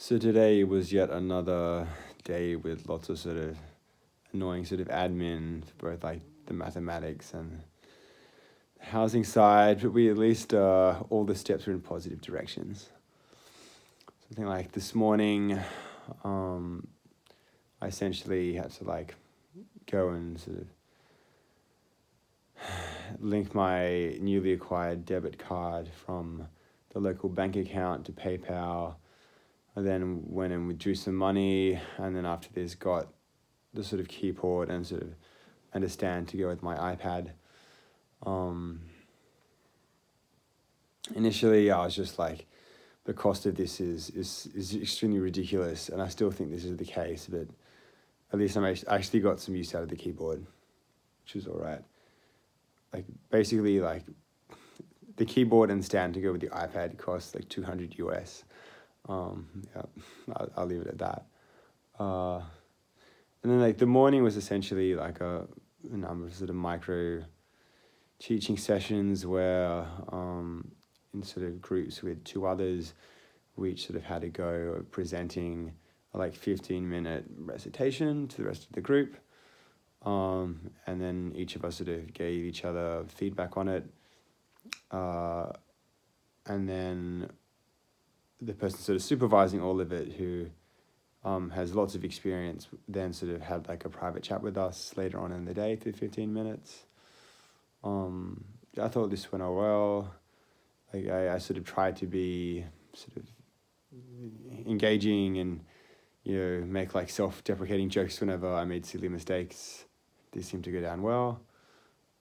So today was yet another day with lots of sort of annoying sort of admin for both like the mathematics and the housing side, but we at least all the steps were in positive directions. Something like this morning, I essentially had to like go and sort of link my newly acquired debit card from the local bank account to PayPal. I then went and withdrew some money, and then after this got the sort of keyboard and sort of understand to go with my iPad. Initially, I was just like, the cost of this is extremely ridiculous, and I still think this is the case, but at least I actually got some use out of the keyboard, which was all right. Like, basically, like, the keyboard and stand to go with the iPad cost like $200 US. Yeah, I'll leave it at that. And then like the morning was essentially like a number of sort of micro teaching sessions where in sort of groups with two others, we each sort of had to go presenting a like 15-minute recitation to the rest of the group. And then each of us sort of gave each other feedback on it. And then the person sort of supervising all of it, who has lots of experience, then sort of had like a private chat with us later on in the day for 15 minutes. I thought this went all well. Like I sort of tried to be sort of engaging and, you know, make like self-deprecating jokes whenever I made silly mistakes. This seemed to go down well.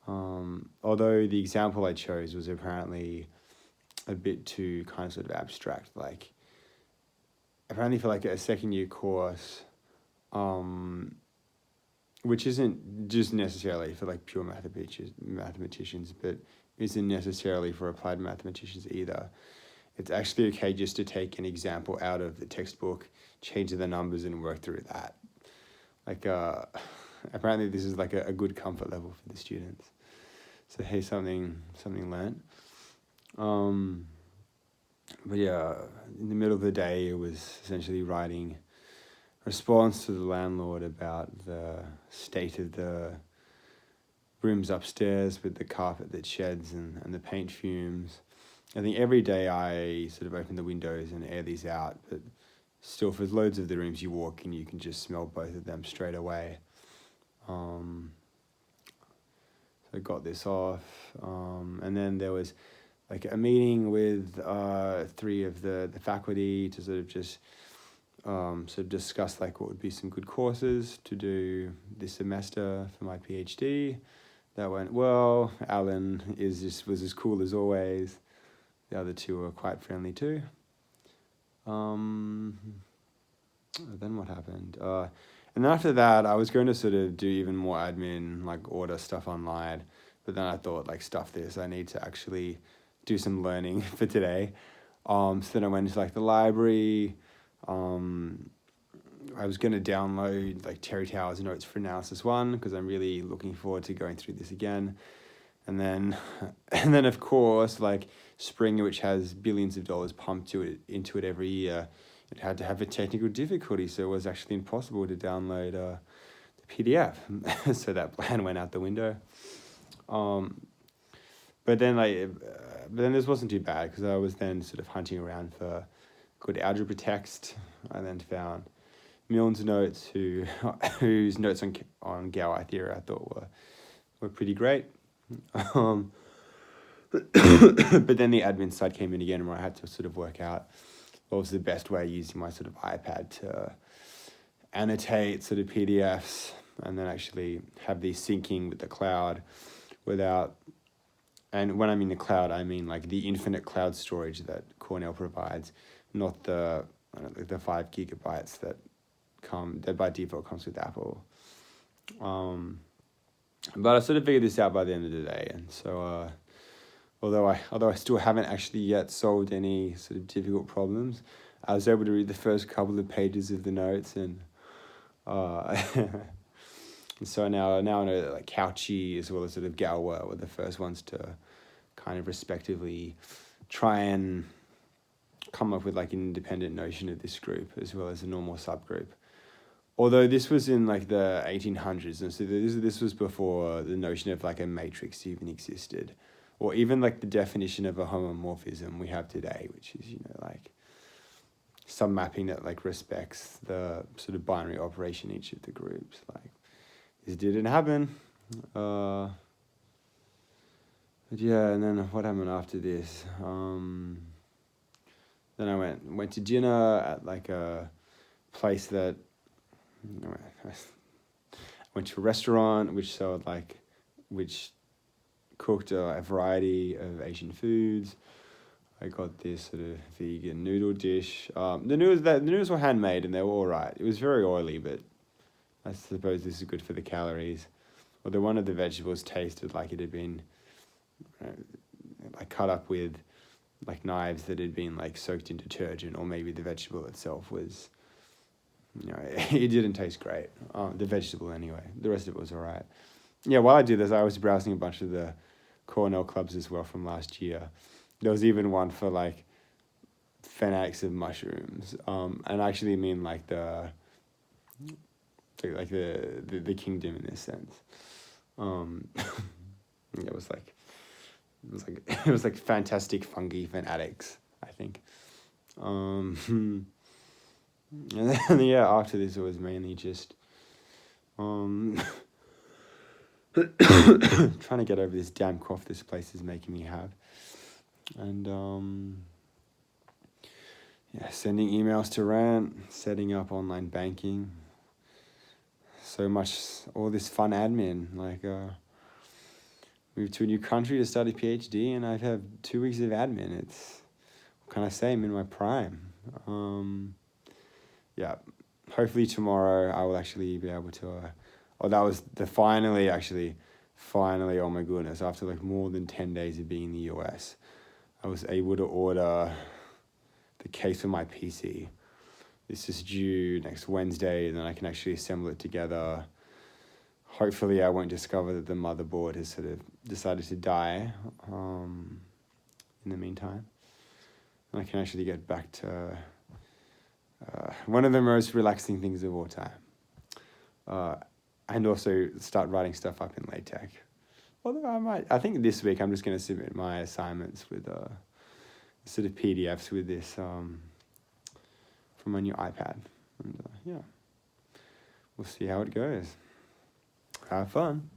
Although the example I chose was apparently a bit too kind of sort of abstract. Like, apparently for like a second year course, which isn't just necessarily for like pure mathematicians, but isn't necessarily for applied mathematicians either. It's actually okay just to take an example out of the textbook, change the numbers, and work through that. Like, apparently this is like a good comfort level for the students. So hey, something learned. But yeah, in the middle of the day, it was essentially writing a response to the landlord about the state of the rooms upstairs with the carpet that sheds and the paint fumes. I think every day I sort of open the windows and air these out, but still for loads of the rooms you walk in, you can just smell both of them straight away. So I got this off, and then there was like a meeting with three of the faculty to sort of just sort of discuss like what would be some good courses to do this semester for my PhD. That went well. Alan was as cool as always. The other two were quite friendly too. Then what happened? And after that, I was going to sort of do even more admin, like order stuff online. But then I thought, like, stuff this. I need to actually do some learning for today. So then I went to like the library. I was going to download like Terry Towers Notes for Analysis 1 because I'm really looking forward to going through this again. And then of course, like Springer, which has billions of dollars pumped into it every year, it had to have a technical difficulty, so it was actually impossible to download the PDF. So that plan went out the window. But then this wasn't too bad because I was then sort of hunting around for good algebra text. I then found Milne's notes, whose notes on Gauss theory I thought were pretty great. But then the admin side came in again, where I had to sort of work out what was the best way using my sort of iPad to annotate sort of PDFs and then actually have these syncing with the cloud without. And when I mean the cloud, I mean like the infinite cloud storage that Cornell provides, not the 5 gigabytes that by default comes with Apple. But I sort of figured this out by the end of the day, and so although I still haven't actually yet solved any sort of difficult problems, I was able to read the first couple of pages of the notes, and and so now I know that like Cauchy as well as sort of Galois were the first ones to kind of respectively try and come up with like an independent notion of this group as well as a normal subgroup. Although this was in like the 1800s, and so this was before the notion of like a matrix even existed, or even like the definition of a homomorphism we have today, which is, like some mapping that like respects the sort of binary operation in each of the groups. Like this didn't happen. But yeah, and then what happened after this? Then I went to dinner at like a place that, I went to a restaurant which cooked a variety of Asian foods. I got this sort of vegan noodle dish. The noodles were handmade and they were all right. It was very oily, but I suppose this is good for the calories. Although one of the vegetables tasted like it had been like cut up with like knives that had been like soaked in detergent, or maybe the vegetable itself was, it didn't taste great. The vegetable anyway. The rest of it was all right. Yeah, while I did this, I was browsing a bunch of the Cornell clubs as well from last year. There was even one for like fanatics of mushrooms, and I actually mean like the kingdom in this sense. It was like fantastic fungi fanatics, I think. And then yeah, after this it was mainly just trying to get over this damn cough this place is making me have. And sending emails to Rant, setting up online banking. So much, all this fun admin, like moved to a new country to start a PhD, and I've had 2 weeks of admin. It's, what can I say, I'm in my prime. Hopefully tomorrow I will actually be able to, that was finally, oh my goodness, after like more than 10 days of being in the US, I was able to order the case for my PC. This is due next Wednesday, and then I can actually assemble it together. Hopefully I won't discover that the motherboard has sort of decided to die in the meantime. And I can actually get back to one of the most relaxing things of all time. And also start writing stuff up in LaTeX. Although I think this week I'm just going to submit my assignments with sort of PDFs with this from my new iPad. And we'll see how it goes. Have fun.